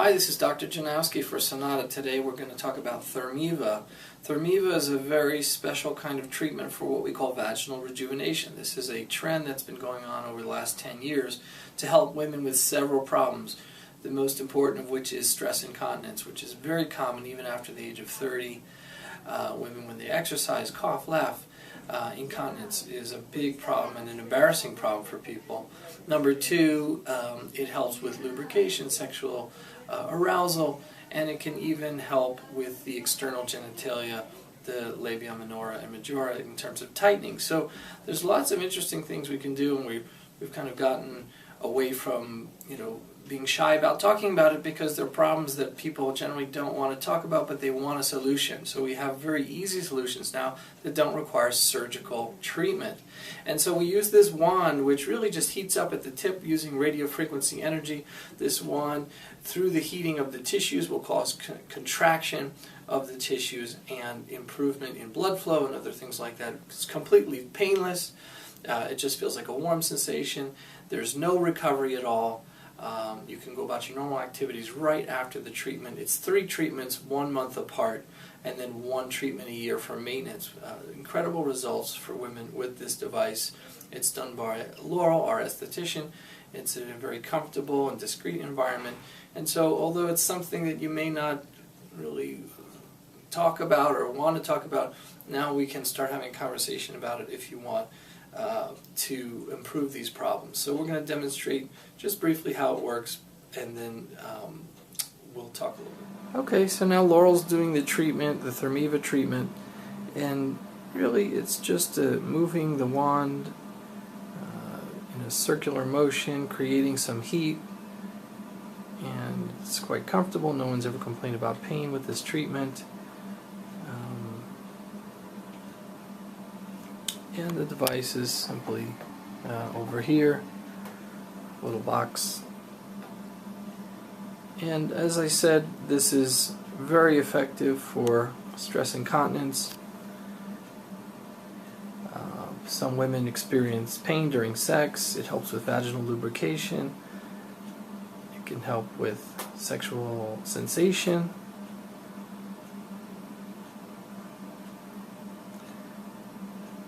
Hi, this is Dr. Janowski for Sonata. Today we're going to talk about Thermiva. Thermiva is a very special kind of treatment for what we call vaginal rejuvenation. This is a trend that's been going on over the last 10 years to help women with several problems, the most important of which is stress incontinence, which is very common even after the age of 30. Women, when they exercise, cough, laugh, incontinence is a big problem and an embarrassing problem for people. Number two, it helps with lubrication, sexual arousal, and it can even help with the external genitalia, the labia minora and majora, in terms of tightening. So there's lots of interesting things we can do, and we've kind of gotten away from, being shy about talking about it because they're problems that people generally don't want to talk about, but they want a solution. So we have very easy solutions now that don't require surgical treatment. And so we use this wand, which really just heats up at the tip using radio frequency energy. This wand, through the heating of the tissues, will cause contraction of the tissues and improvement in blood flow and other things like that. It's completely painless. It just feels like a warm sensation. There's no recovery at all. You can go about your normal activities right after the treatment. It's 3 treatments 1 month apart, and then 1 treatment a year for maintenance. Incredible results for women with this device. It's done by Laurel, our esthetician. It's in a very comfortable and discreet environment. And so although it's something that you may not really talk about or want to talk about, now we can start having a conversation about it if you want. To improve these problems. So we're going to demonstrate just briefly how it works, and then we'll talk a little bit. Okay, so now Laurel's doing the treatment, the Thermiva treatment, and really it's just moving the wand in a circular motion, creating some heat, and it's quite comfortable. No one's ever complained about pain with this treatment. And the device is simply over here, little box. And as I said, this is very effective for stress incontinence. Some women experience pain during sex. It helps with vaginal lubrication. It can help with sexual sensation.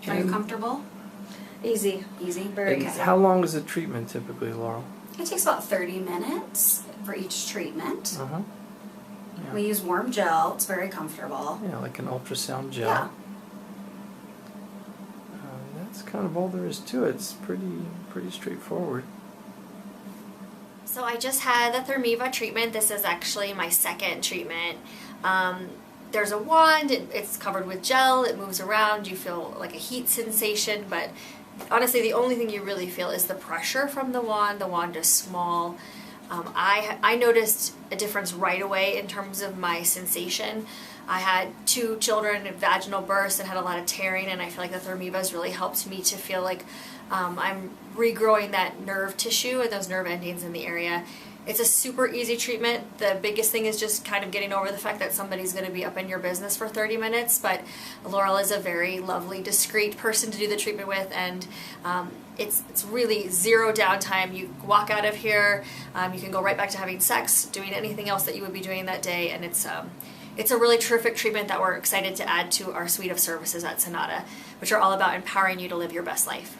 Are you comfortable? Easy. Easy, very good. How long is the treatment typically, Laurel? It takes about 30 minutes for each treatment. Yeah. We use warm gel. It's very comfortable. Yeah, like an ultrasound gel. Yeah. That's kind of all there is to it. It's pretty straightforward. So I just had the Thermiva treatment. This is actually my second treatment. There's a wand, it's covered with gel, it moves around, you feel like a heat sensation, but honestly the only thing you really feel is the pressure from the wand. The wand is small. I noticed a difference right away in terms of my sensation. I had 2 children, vaginal births, and had a lot of tearing, and I feel like the Thermiva has really helped me to feel like I'm regrowing that nerve tissue and those nerve endings in the area. It's a super easy treatment. The biggest thing is just kind of getting over the fact that somebody's going to be up in your business for 30 minutes, but Laurel is a very lovely, discreet person to do the treatment with, and it's really 0 downtime. You walk out of here, you can go right back to having sex, doing anything else that you would be doing that day, and it's a really terrific treatment that we're excited to add to our suite of services at Sonata, which are all about empowering you to live your best life.